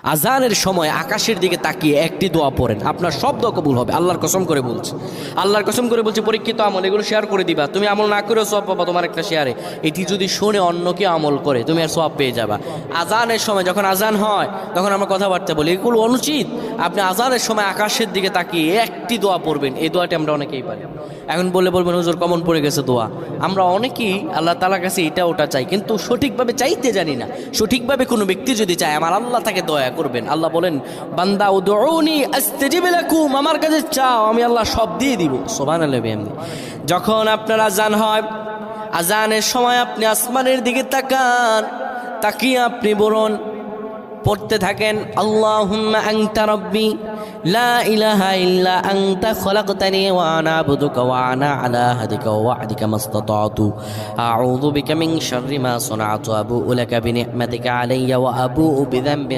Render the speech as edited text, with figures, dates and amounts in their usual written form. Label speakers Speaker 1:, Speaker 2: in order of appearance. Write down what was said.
Speaker 1: আজানের সময় আকাশের দিকে তাকিয়ে একটি দোয়া পড়েন, আপনার সব দোয়া কবুল হবে। আল্লাহর কসম করে বলছে, আল্লাহর কসম করে বলছে, পরীক্ষিত আমল এগুলো শেয়ার করে দিবা। তুমি আমল না করেও সওয়াব পাবা তোমার একটা শেয়ারে। এটি যদি শুনে অন্য কেউ আমল করে তুমি আর সওয়াব পেয়ে যাবা। আজানের সময় যখন আজান হয় তখন আমরা কথাবার্তা বলি, এগুলো অনুচিত। আপনি আজানের সময় আকাশের দিকে তাকিয়ে একটি দোয়া পড়বেন। এই দোয়াটি আমরা অনেকেই পারি। এখন বলবেন হুজুর কমন পড়ে গেছে দোয়া। আমরা অনেকেই আল্লাহ তাআলার কাছে এটা ওটা চাই, কিন্তু সঠিকভাবে চাইতে জানি না। সঠিকভাবে কোনো ব্যক্তি যদি চায় আমার আল্লাহ তাকে দয়া করবেন। আল্লাহ বলেন, বান্দা উদউনি আস্তাজিব লাকুম, আমার কাছে চাও আমি আল্লাহ সব দিয়ে দিব। সুবহানাল্লাহ। এমনি যখন আপনার আজান হয়, আজানের সময় আপনি আসমানের দিকে তাকান, তাকিয়ে আপনি বলুন, পড়তে থাকেন, আল্লাহুম্মা আনতা রাব্বি লা ইলাহা ইল্লা আনতা খলাকতানি ওয়া আনা আবদুকা ওয়া আনা আলা হাদিকা ওয়া ওয়া'দিকা মাসতাতা'তু আউযু বিকা মিন শাররি মা সানা'তু আবু'ু লাকা বিনি'মাতিকা আলাইয়া ওয়া আবু'ু বিযানবি